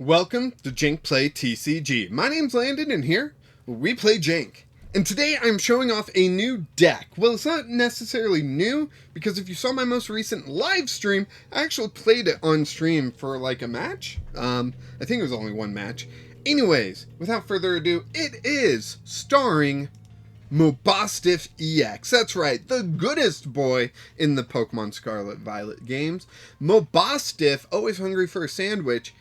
Welcome to Jank Play TCG. My name's Landon, and here we play Jank. And today I'm showing off a new deck. Well, it's not necessarily new, because if you saw my most recent live stream, I actually played it on stream for like a match. I think it was only one match. Anyways, without further ado, it is starring Mabosstiff EX. That's right, the goodest boy in the Pokemon Scarlet Violet games. Mabosstiff, always hungry for a sandwich,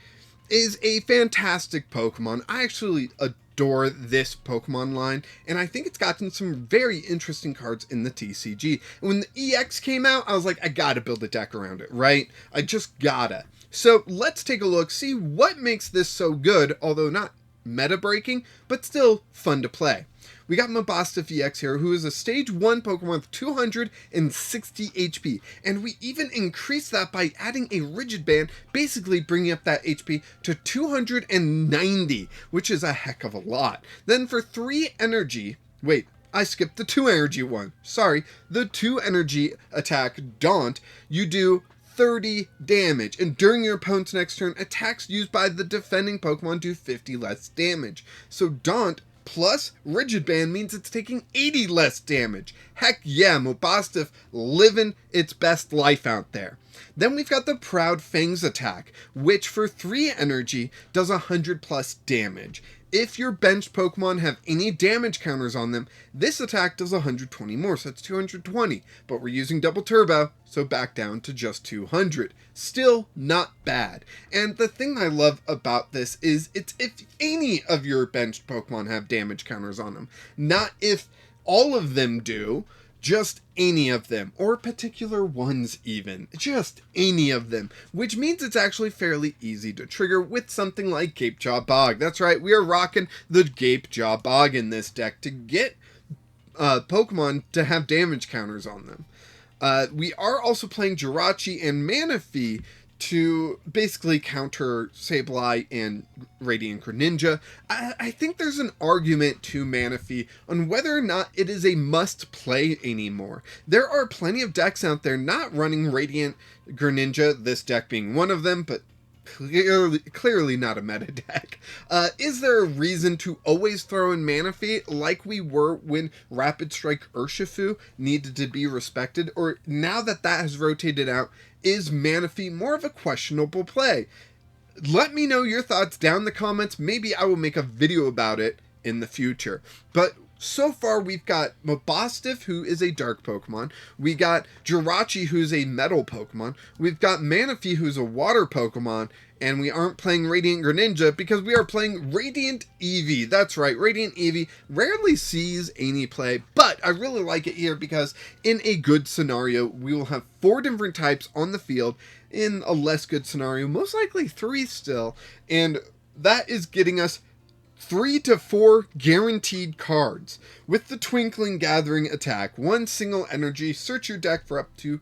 is a fantastic Pokemon. I actually adore this Pokemon line, and I think it's gotten some very interesting cards in the TCG. And when the EX came out, I was like, I gotta build a deck around it, right? I just gotta. So let's take a look, see what makes this so good, although not meta breaking, but still fun to play. We got Mabosstiff EX here, who is a stage 1 Pokemon with 260 HP, and we even increased that by adding a Rigid Band, basically bringing up that HP to 290, which is a heck of a lot. Then for 3 energy, wait, I skipped the 2 energy one, sorry, the 2 energy attack, Daunt, you do 30 damage, and during your opponent's next turn, attacks used by the defending Pokemon do 50 less damage. So Daunt plus Rigid Band means it's taking 80 less damage. Heck yeah, Mabosstiff living its best life out there. Then we've got the Proud Fangs attack, which for 3 energy does 100 plus damage. If your benched Pokemon have any damage counters on them, this attack does 120 more, so that's 220. But we're using double turbo, so back down to just 200. Still not bad. And the thing I love about this is it's if any of your benched Pokemon have damage counters on them. Not if all of them do, just any of them, or particular ones even, just any of them, which means it's actually fairly easy to trigger with something like Gapejaw Bog. That's right, we are rocking the Gapejaw Bog in this deck to get Pokemon to have damage counters on them. We are also playing Jirachi and Manaphy to basically counter Sableye and Radiant Greninja. I think there's an argument to Manaphy on whether or not it is a must-play anymore. There are plenty of decks out there not running Radiant Greninja, this deck being one of them, but clearly not a meta deck. Is there a reason to always throw in Manaphy like we were when Rapid Strike Urshifu needed to be respected? Or now that that has rotated out, is Manaphy more of a questionable play? Let me know your thoughts down in the comments. Maybe I will make a video about it in the future. But so far, we've got Mabosstiff, who is a dark Pokemon. We got Jirachi, who's a metal Pokemon. We've got Manaphy, who's a water Pokemon. And we aren't playing Radiant Greninja because we are playing Radiant Eevee. That's right, Radiant Eevee rarely sees any play, but I really like it here because in a good scenario, we will have 4 different types on the field. In a less good scenario, most likely 3 still. And that is getting us 3 to 4 guaranteed cards. With the Twinkling Gathering attack, 1 single energy, search your deck for up to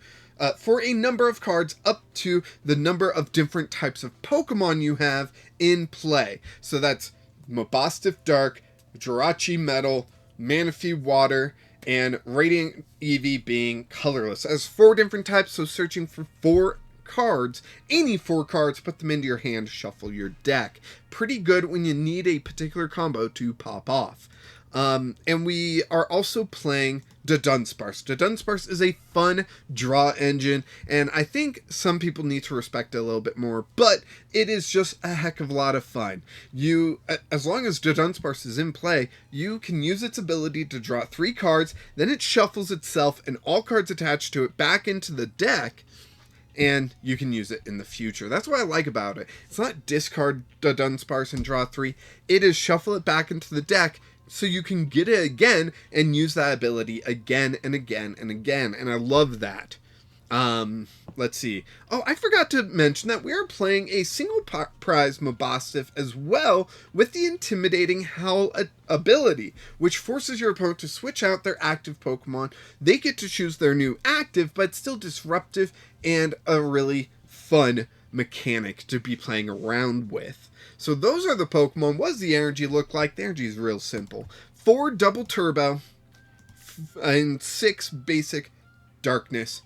for a number of cards up to the number of different types of Pokemon you have in play. So that's Mabosstiff Dark, Jirachi Metal, Manaphy Water, and Radiant Eevee being colorless. As 4 different types, so searching for 4 cards, any 4 cards, put them into your hand, shuffle your deck. Pretty good when you need a particular combo to pop off. And we are also playing Dudunsparce. Dudunsparce is a fun draw engine, and I think some people need to respect it a little bit more, but it is just a heck of a lot of fun. As long as Dudunsparce is in play, you can use its ability to draw 3 cards, then it shuffles itself and all cards attached to it back into the deck, and you can use it in the future. That's what I like about it. It's not discard Dudunsparce and draw 3, it is shuffle it back into the deck, so you can get it again and use that ability again and again and again. And I love that. Let's see. Oh, I forgot to mention that we are playing a single prize Mabosstiff as well with the Intimidating Howl ability, which forces your opponent to switch out their active Pokemon. They get to choose their new active, but still disruptive and a really fun mechanic to be playing around with. So those are the Pokemon. What does the energy look like? The energy is real simple. 4 double turbo and 6 basic darkness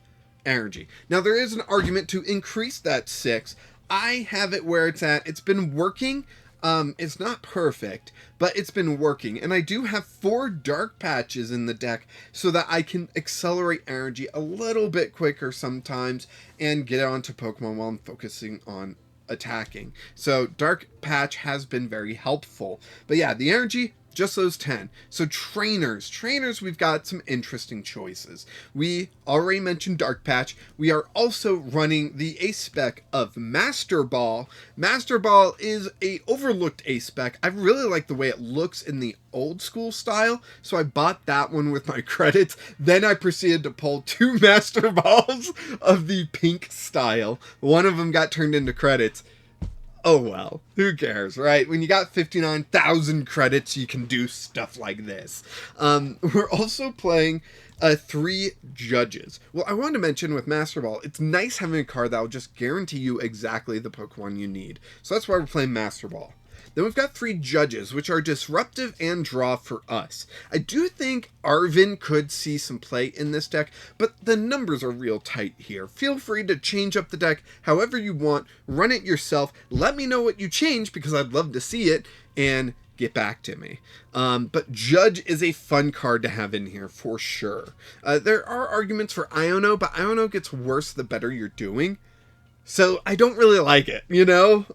energy. Now there is an argument to increase that 6. I have it where it's at. It's been working. It's not perfect, but it's been working. And I do have 4 dark patches in the deck so that I can accelerate energy a little bit quicker sometimes and get onto Pokemon while I'm focusing on attacking. So dark patch has been very helpful. But yeah, the energy, just those 10. So trainers, we've got some interesting choices. We already mentioned Dark Patch. We are also running the ace spec of Master Ball. Master Ball is a overlooked ace spec. I really like the way it looks in the old school style, so I bought that one with my credits. Then I proceeded to pull 2 Master Balls of the pink style. One of them got turned into credits. Oh well, who cares, right? When you got 59,000 credits, you can do stuff like this. We're also playing 3 judges. Well, I wanted to mention with Master Ball, it's nice having a card that will just guarantee you exactly the Pokemon you need. So that's why we're playing Master Ball. Then we've got 3 judges, which are disruptive and draw for us. I do think Arven could see some play in this deck, but the numbers are real tight here. Feel free to change up the deck however you want, run it yourself, let me know what you change because I'd love to see it, and get back to me. But Judge is a fun card to have in here for sure. There are arguments for Iono, but Iono gets worse the better you're doing. So I don't really like it, you know?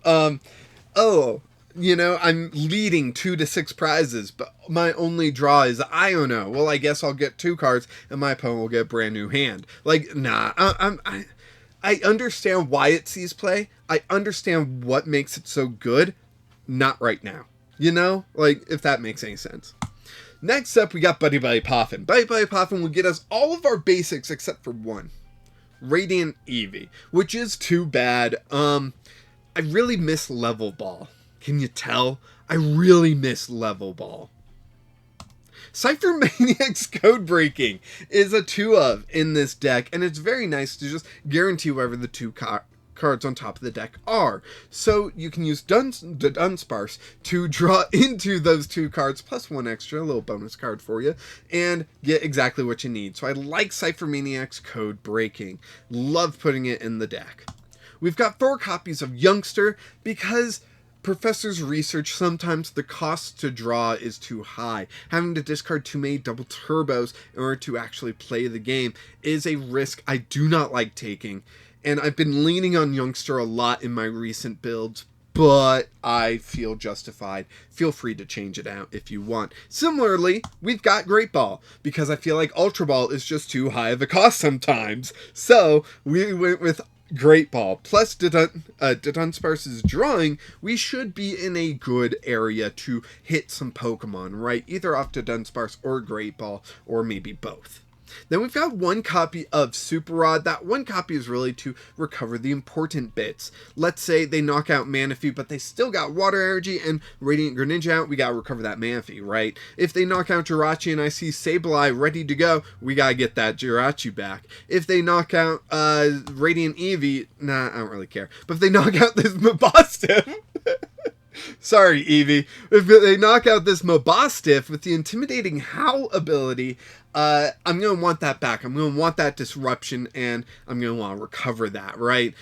You know, I'm leading 2 to 6 prizes, but my only draw is Iono. Well, I guess I'll get 2 cards, and my opponent will get a brand new hand. Like, nah, I understand why it sees play. I understand what makes it so good. Not right now. You know? Like, if that makes any sense. Next up, we got Buddy-Buddy Poffin. Buddy-Buddy Poffin will get us all of our basics except for 1. Radiant Eevee, which is too bad. I really miss Level Ball. Can you tell? I really miss Level Ball. Ciphermaniac's Codebreaking is a 2 of in this deck, and it's very nice to just guarantee wherever the 2 cards on top of the deck are. So you can use Dunsparce to draw into those 2 cards, plus 1 extra, a little bonus card for you, and get exactly what you need. So I like Ciphermaniac's Codebreaking. Love putting it in the deck. We've got 4 copies of Youngster because Professor's research, sometimes the cost to draw is too high. Having to discard too many double turbos in order to actually play the game is a risk I do not like taking. And I've been leaning on Youngster a lot in my recent builds, but I feel justified. Feel free to change it out if you want. Similarly, we've got Great Ball, because I feel like Ultra Ball is just too high of a cost sometimes. So we went with Great Ball. Plus Dudunsparce's drawing, we should be in a good area to hit some Pokemon, right? Either off Dudunsparce or Great Ball, or maybe both. Then we've got 1 copy of Super Rod. That 1 copy is really to recover the important bits. Let's say they knock out Manaphy, but they still got Water Energy and Radiant Greninja out, we gotta recover that Manaphy, right? If they knock out Jirachi and I see Sableye ready to go, we gotta get that Jirachi back. If they knock out Radiant Eevee, nah, I don't really care. But if they knock out this Mabosstiff, sorry, Eevee. If they knock out this Mabosstiff with the Intimidating Howl ability, I'm going to want that back. I'm going to want that disruption, and I'm going to want to recover that, right?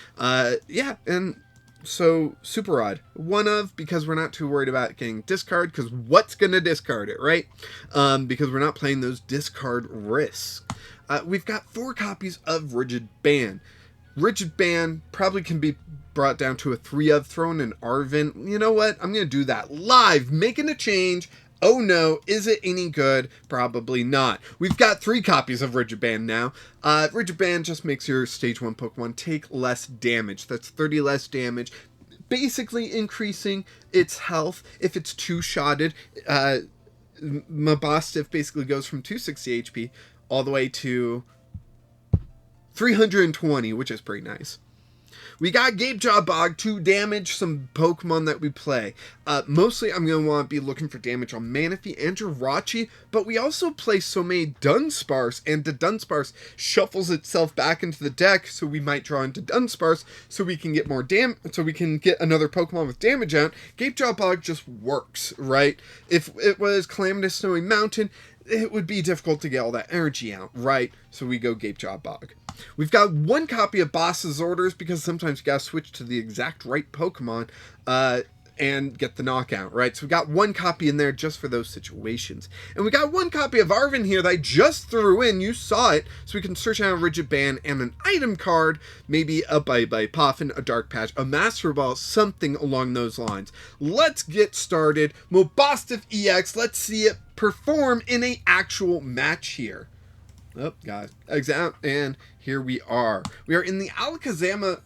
Yeah, and so Super Rod, 1 of, because we're not too worried about getting discard, because what's going to discard it, right? Because we're not playing those discard risks. We've got 4 copies of Rigid Band. Rigid Band probably can be brought down to a 3 of, thrown in Arven. You know what? I'm going to do that live, making a change. Oh no, is it any good? Probably not. We've got 3 copies of Rigid Band now. Rigid Band just makes your stage 1 Pokemon take less damage. That's 30 less damage, basically increasing its health. If it's 2-shotted, Mabosstiff basically goes from 260 HP all the way to 320, which is pretty nice. We got Gapejaw Bog to damage some Pokemon that we play. Mostly I'm going to want to be looking for damage on Manaphy and Jirachi, but we also play so many Dunsparce, and the Dunsparce shuffles itself back into the deck, so we might draw into Dunsparce so we can get more so we can get another Pokemon with damage out. Gapejaw Bog just works, right? If it was Calamitous Snowy Mountain, it would be difficult to get all that energy out, right? So we go Gapejaw Bog. We've got one copy of Boss's Orders because sometimes you gotta switch to the exact right Pokemon and get the knockout, right? So we got one copy in there just for those situations. And we got one copy of Arven here that I just threw in. You saw it. So we can search out a Rigid Band and an item card, maybe a Buddy-Buddy Poffin, a Dark Patch, a Master Ball, something along those lines. Let's get started. Mabosstiff EX, let's see it perform in an actual match here. Oh, guys, exam, and here we are. We are in the Alakazam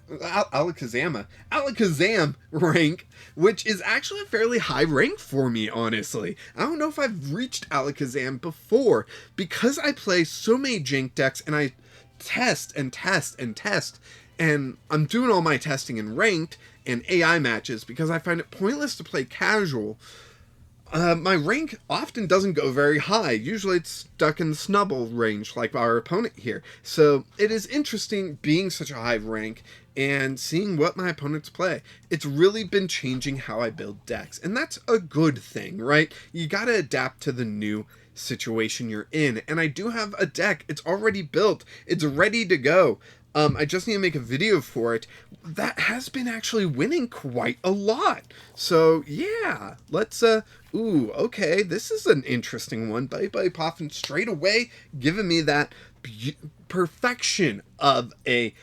rank, which is actually a fairly high rank for me, honestly. I don't know if I've reached Alakazam before, because I play so many Jank decks, and I test and test and test, and I'm doing all my testing in ranked and AI matches, because I find it pointless to play casual. My rank often doesn't go very high. Usually it's stuck in the snubble range like our opponent here. So it is interesting being such a high rank and seeing what my opponents play. It's really been changing how I build decks. And that's a good thing, right? You gotta adapt to the new situation you're in. And I do have a deck. It's already built. It's ready to go. I just need to make a video for it. That has been actually winning quite a lot. So, yeah. Let's, ooh, okay. This is an interesting one. Buddy-Buddy Poffin straight away giving me that perfection of a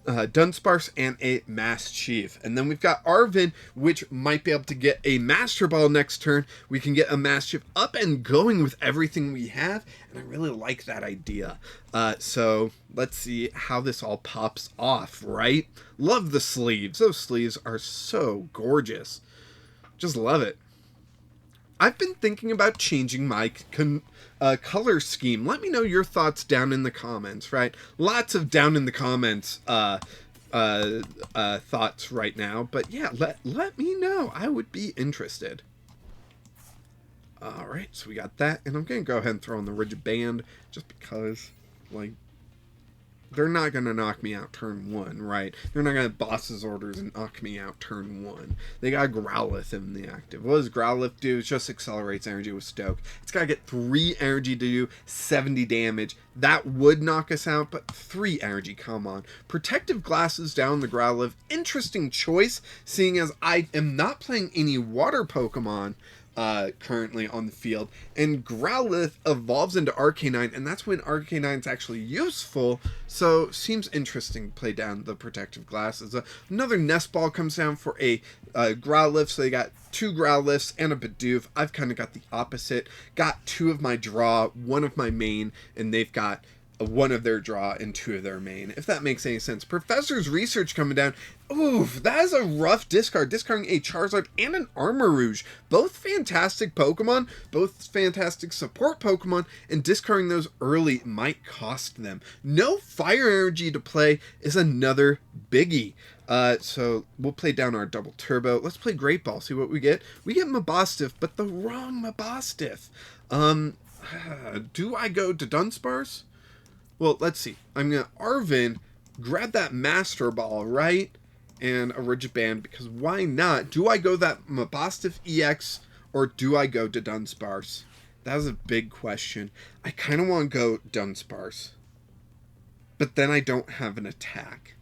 Dunsparce and a Maschiff. And then we've got Arven, which might be able to get a Master Ball next turn. We can get a Maschiff up and going with everything we have, and I really like that idea. So let's see how this all pops off, right? Love the sleeves. Those sleeves are so gorgeous. Just love it. I've been thinking about changing my color scheme. Let me know your thoughts down in the comments, right? Lots of down in the comments thoughts right now. But yeah, let me know. I would be interested. Alright, so we got that. And I'm going to go ahead and throw in the Rigid Band just because, like, they're not going to knock me out turn 1, right? They're not going to Boss's Orders and knock me out turn 1. They got Growlithe in the active. What does Growlithe do? It just accelerates energy with Stoke. It's got to get 3 energy to do 70 damage. That would knock us out, but 3 energy, come on. Protective Glasses down the Growlithe. Interesting choice, seeing as I am not playing any water Pokemon currently on the field, and Growlithe evolves into Arcanine, and that's when Arcanine's actually useful, so seems interesting to play down the Protective Glasses. Another Nest Ball comes down for a Growlithe, so they got 2 Growliths and a Bidoof. I've kind of got the opposite. Got 2 of my draw, 1 of my main, and they've got 1 of their draw and 2 of their main, if that makes any sense. Professor's Research coming down. Oof, that is a rough discard. Discarding a Charizard and an Armarouge. Both fantastic Pokemon, both fantastic support Pokemon, and discarding those early might cost them. No Fire Energy to play is another biggie. So we'll play down our double turbo. Let's play Great Ball, see what we get. We get Mabosstiff, but the wrong Mabosstiff. Do I go to Dunsparce? Well, let's see. I'm going to Arven, grab that Master Ball, right? And a Rigid Band, because why not? Do I go that Mabosstiff EX, or do I go to Dunsparce? That was a big question. I kind of want to go Dunsparce. But then I don't have an attack.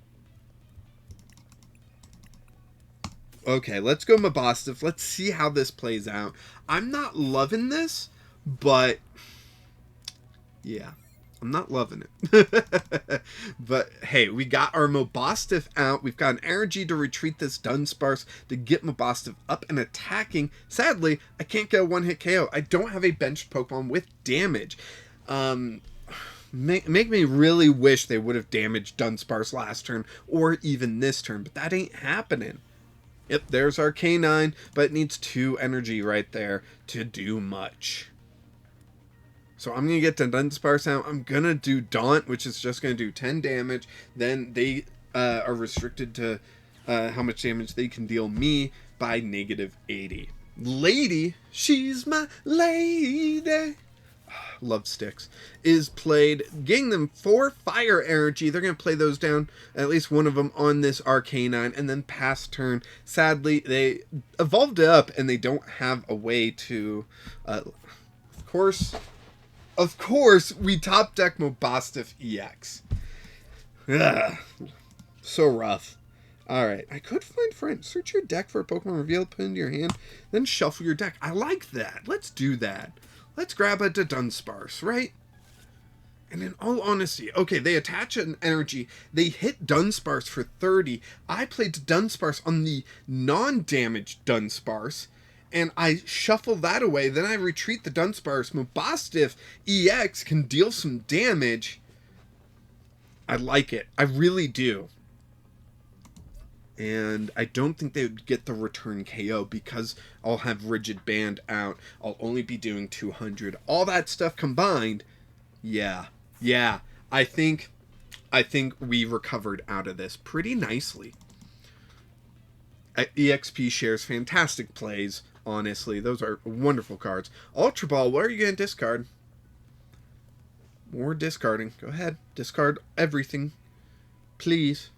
Okay, let's go Mabosstiff. Let's see how this plays out. I'm not loving this, but yeah. I'm not loving it. But hey, we got our Mabosstiff out. We've got an energy to retreat this Dunsparce to get Mabosstiff up and attacking. Sadly, I can't get a one-hit KO. I don't have a benched Pokemon with damage. Make me really wish they would have damaged Dunsparce last turn or even this turn, but that ain't happening. Yep, there's our K9, but it needs 2 energy right there to do much. So I'm going to get to Dunsparce out. I'm going to do Daunt, which is just going to do 10 damage. Then they are restricted to how much damage they can deal me by -80. Lady, she's my lady. Love sticks. Is played, getting them 4 fire energy. They're going to play those down, at least one of them, on this Arcanine, and then pass turn. Sadly, they evolved it up, and they don't have a way to, Of course, we top deck Mabosstiff EX. Ugh. So rough. Alright, I could find friends. Search your deck for a Pokemon reveal, put it into your hand, then shuffle your deck. I like that. Let's do that. Let's grab a Dudunsparce, right? And in all honesty, okay, they attach an energy. They hit Dunsparce for 30. I played Dunsparce on the non-damaged Dunsparce, and I shuffle that away. Then I retreat the Dunsparce. Mabosstiff EX can deal some damage. I like it. I really do. And I don't think they would get the return KO because I'll have Rigid Band out. I'll only be doing 200. All that stuff combined, yeah. I think we recovered out of this pretty nicely. EXP shares fantastic plays, honestly. Those are wonderful cards. Ultra Ball, what are you going to discard? More discarding. Go ahead. Discard everything. Please.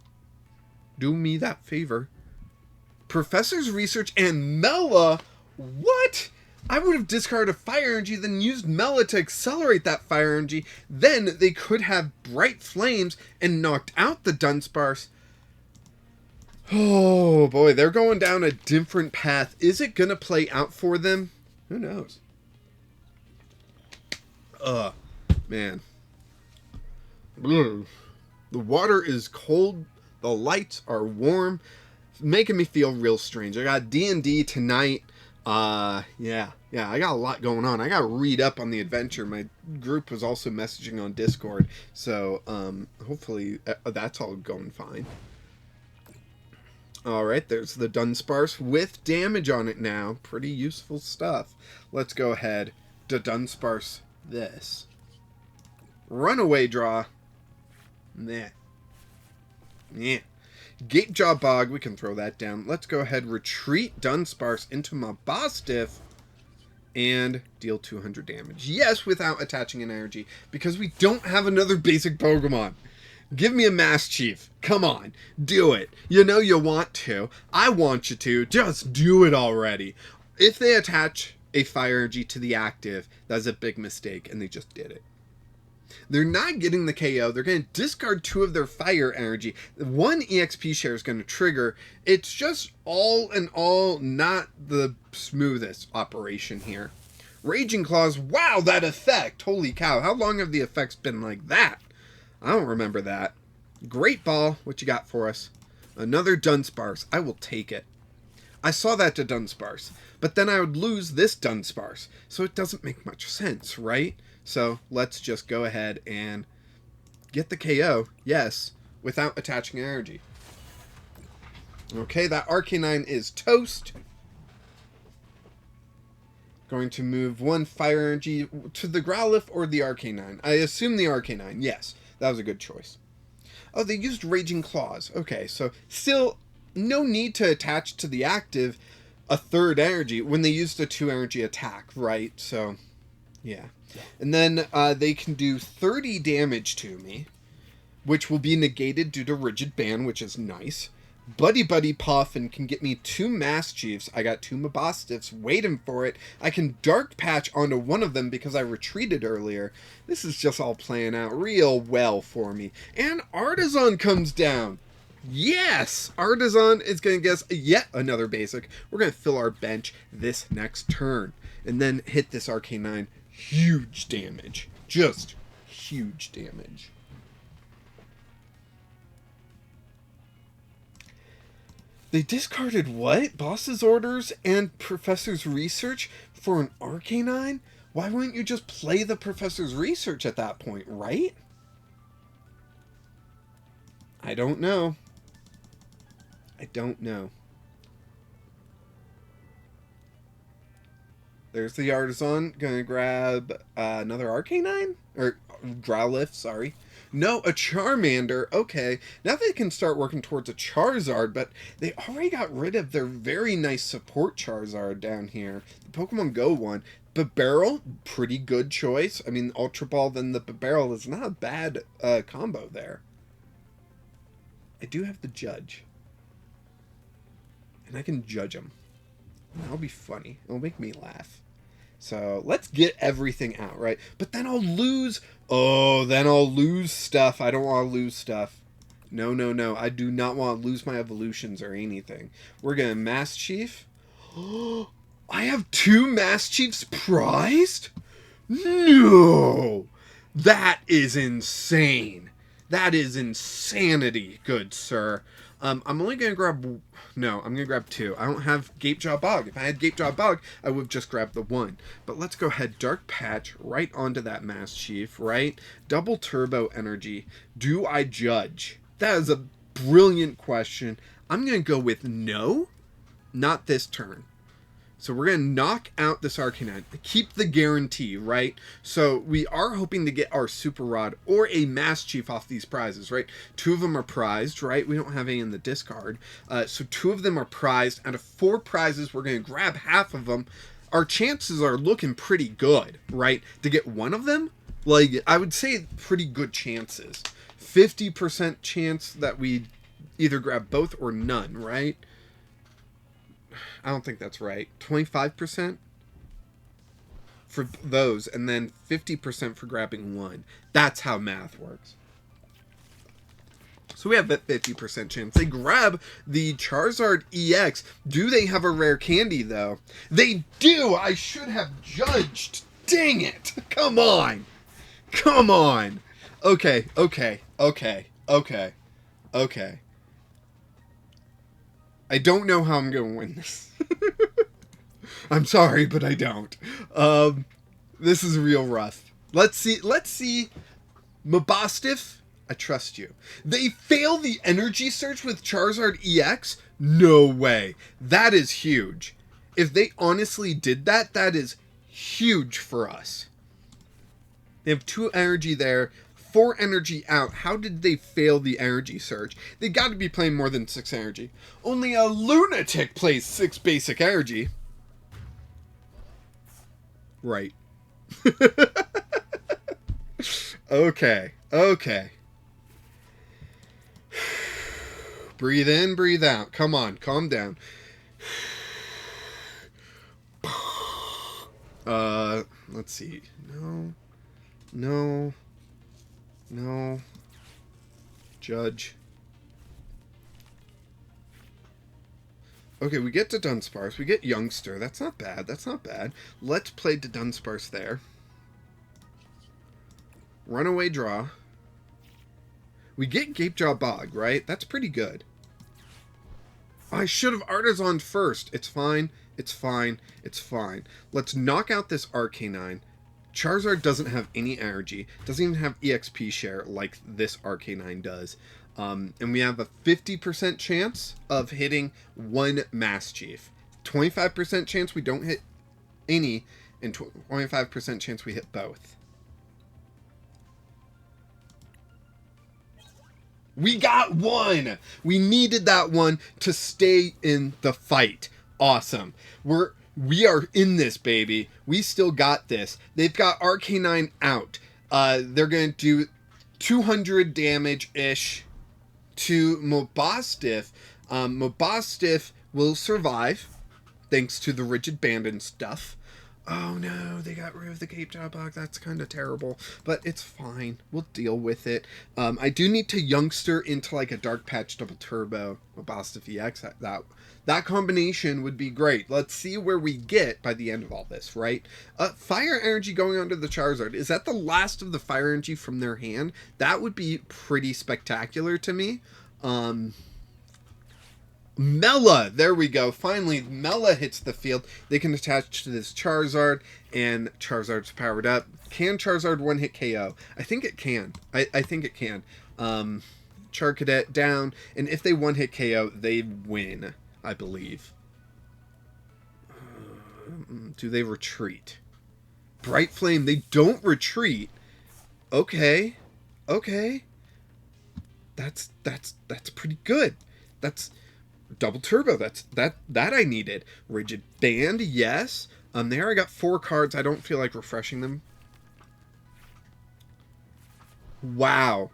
Do me that favor. Professor's Research and Mela? What? I would have discarded Fire Energy, then used Mela to accelerate that Fire Energy. Then they could have Bright Flames and knocked out the Dunsparce. Oh boy, they're going down a different path. Is it going to play out for them? Who knows? Man. The water is cold. The lights are warm. It's making me feel real strange. I got D&D tonight. Yeah, I got a lot going on. I got to read up on the adventure. My group was also messaging on Discord. So, hopefully that's all going fine. Alright, there's the Dunsparce with damage on it now. Pretty useful stuff. Let's go ahead to Dunsparce this. Runaway draw. Nah. Yeah. Gapejaw Bog, we can throw that down. Let's go ahead, retreat Dunsparce into Mabosstiff and deal 200 damage. Yes, without attaching an energy, because we don't have another basic Pokemon. Give me a Maschiff. Come on, do it. You know you want to. I want you to. Just do it already. If they attach a Fire Energy to the active, that's a big mistake, and they just did it. They're not getting the KO. They're going to discard 2 of their Fire Energy. 1 EXP share is going to trigger. It's just all in all not the smoothest operation here. Raging Claws. Wow, that effect. Holy cow. How long have the effects been like that? I don't remember that. Great Ball. What you got for us? Another Dunsparce. I will take it. I saw that to Dunsparce. But then I would lose this Dunsparce. So it doesn't make much sense, right? So let's just go ahead and get the KO, yes, without attaching energy. Okay, that Arcanine is toast. Going to move 1 Fire Energy to the Growlithe or the Arcanine. I assume the Arcanine, yes. That was a good choice. Oh, they used Raging Claws. Okay, so still no need to attach to the active a 3rd energy when they used a 2 energy attack, right? So, yeah. And then they can do 30 damage to me, which will be negated due to Rigid Band, which is nice. Buddy-Buddy Poffin can get me 2 Maschiffs. I got 2 Mabosstiffs waiting for it. I can Dark Patch onto one of them because I retreated earlier. This is just all playing out real well for me. And Artisan comes down. Yes! Artisan is going to guess yet another basic. We're going to fill our bench this next turn. And then hit this Arcanine. Huge damage. Just huge damage. They discarded what? Boss's Orders and Professor's Research for an Arcanine? Why wouldn't you just play the Professor's Research at that point, right? I don't know. I don't know. There's the Artisan. Gonna grab another Arcanine? Or Growlithe, sorry. No, a Charmander. Okay. Now they can start working towards a Charizard, but they already got rid of their very nice support Charizard down here. The Pokemon Go one. Bibarel, pretty good choice. I mean, Ultra Ball, then the Bibarel is not a bad combo there. I do have the Judge. And I can judge him. That'll be funny. It'll make me laugh. So let's get everything out, right? But then I'll lose. Oh, then I'll lose stuff. I don't want to lose stuff. No, no, no. I do not want to lose my evolutions or anything. We're going to Maschiff. I have 2 Maschiffs prized? No! That is insane. That is insanity, good sir. I'm only going to grab... No, I'm going to grab 2. I don't have Gapejaw Bog. If I had Gapejaw Bog, I would have just grabbed the 1. But let's go ahead. Dark Patch right onto that Maschiff, right? Double Turbo Energy. Do I judge? That is a brilliant question. I'm going to go with no. Not this turn. So we're going to knock out this Arcanine. Keep the guarantee, right? So we are hoping to get our Super Rod or a Maschiff off these prizes, right? 2 of them are prized, right? We don't have any in the discard. So 2 of them are prized. Out of 4 prizes, we're going to grab half of them. Our chances are looking pretty good, right? To get 1 of them, like, I would say pretty good chances. 50% chance that we either grab both or none, right? I don't think that's right. 25% for those, and then 50% for grabbing 1. That's how math works. So we have that 50% chance. They grab the Charizard EX. Do they have a rare candy, though? They do! I should have judged. Dang it! Come on! Come on! Okay, okay, okay, okay, okay. I don't know how I'm going to win this. I'm sorry, but I don't. This is real rough. Let's see. Mabosstiff, I trust you. They fail the energy search with Charizard EX? No way. That is huge. If they honestly did that, that is huge for us. They have 2 energy there. 4 energy out. How did they fail the energy surge? They got to be playing more than 6 energy. Only a lunatic plays 6 basic energy. Right. Okay. Okay. Breathe in, breathe out. Come on, calm down. Let's see. No. No. No. Judge. Okay, we get to Dunsparce. We get Youngster. That's not bad. That's not bad. Let's play Dudunsparce there. Runaway draw. We get Gapejaw Bog, right? That's pretty good. I should have Artisan first. It's fine. It's fine. It's fine. Let's knock out this Arcanine. Charizard doesn't have any energy. Doesn't even have EXP share like this Arcanine does. And we have a 50% chance of hitting 1 Maschiff. 25% chance we don't hit any. And 25% chance we hit both. We got 1! We needed that 1 to stay in the fight. Awesome. We are in this, baby. We still got this. They've got Arcanine out. They're going to do 200 damage-ish to Mabosstiff. Mabosstiff will survive, thanks to the Rigid Band and stuff. Oh no, they got rid of the Gapejaw Bog. That's kind of terrible, but it's fine. We'll deal with it. I do need to Youngster into like a Dark Patch Double Turbo Mabosstiff EX. That combination would be great. Let's see where we get by the end of all this, right? Fire Energy going onto the Charizard. Is that the last of the Fire Energy from their hand? That would be pretty spectacular to me. Mela, there we go. Finally, Mela hits the field. They can attach to this Charizard, and Charizard's powered up. Can Charizard one-hit KO? I think it can. I think it can. Charcadet down, and if they one-hit KO, they win, I believe. Do they retreat? Bright Flame, they don't retreat. Okay. Okay. That's pretty good. That's Double Turbo, that I needed. Rigid Band, yes. There I got 4 cards. I don't feel like refreshing them. Wow.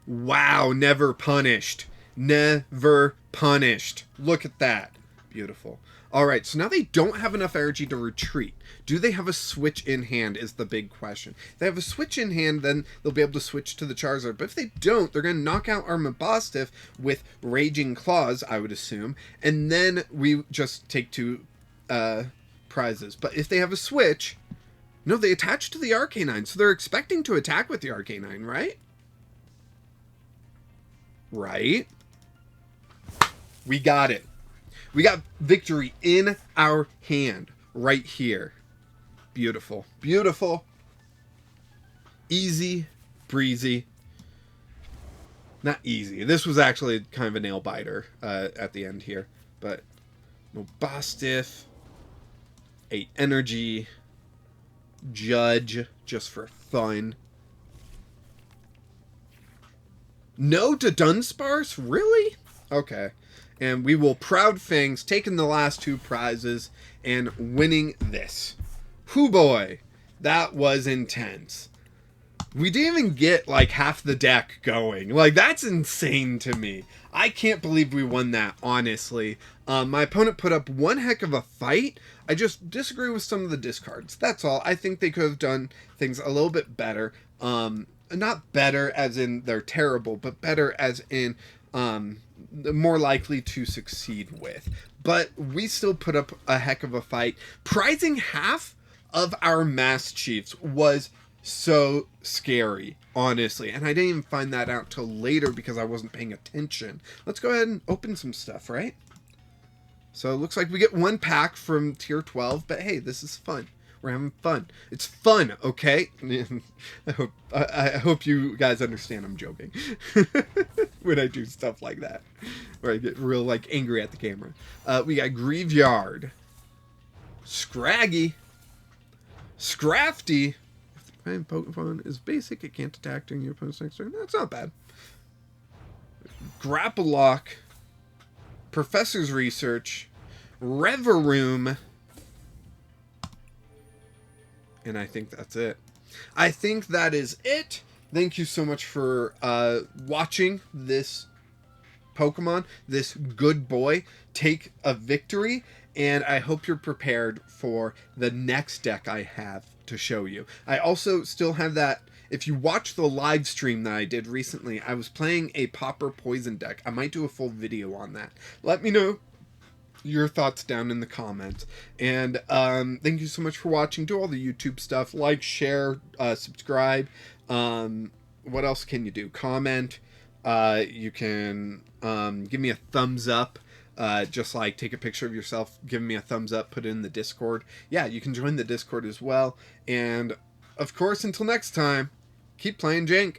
Wow, never punished. Never punished. Look at that. Beautiful. Alright, so now they don't have enough energy to retreat. Do they have a switch in hand is the big question. If they have a switch in hand, then they'll be able to switch to the Charizard. But if they don't, they're going to knock out our Mabosstiff with Raging Claws, I would assume. And then we just take 2 prizes. But if they have a switch... No, they attach to the Arcanine, so they're expecting to attack with the Arcanine, right? Right? We got it. We got victory in our hand right here. Beautiful. Beautiful. Easy breezy. Not easy. This was actually kind of a nail biter at the end here. But Mabosstiff, 8 energy, Judge just for fun. No Dudunsparce? Really? Okay. And we will Proud Fangs, taking the last 2 prizes and winning this. Hoo boy, that was intense. We didn't even get like half the deck going. Like, that's insane to me. I can't believe we won that, honestly. My opponent put up one heck of a fight. I just disagree with some of the discards. That's all. I think they could have done things a little bit better. Not better as in they're terrible, but better as in more likely to succeed with. But we still put up a heck of a fight. Prizing half of our Maschiffs was so scary, honestly. And I didn't even find that out till later because I wasn't paying attention. Let's go ahead and open some stuff, right? So it looks like we get 1 pack from tier 12, but hey, this is fun. We're having fun. It's fun, okay? I hope you guys understand I'm joking when I do stuff like that, where I get real like angry at the camera. We got Graveyard, Scraggy, Scrafty. If the prime Pokemon is basic, it can't attack during your opponent's next turn. That's not bad. Grappalock, Professor's Research, Reveroom, and I think that's it. I think that is it. Thank you so much for watching this Pokemon, this good boy, take a victory. And I hope you're prepared for the next deck I have to show you. I also still have that. If you watch the live stream that I did recently, I was playing a Popper Poison deck. I might do a full video on that. Let me know your thoughts down in the comments. And thank you so much for watching. Do all the YouTube stuff. Like, share, subscribe. What else can you do? Comment. You can give me a thumbs up. Just like take a picture of yourself giving me a thumbs up, put it in the Discord. Yeah, you can join the Discord as well. And of course, until next time, keep playing Jank.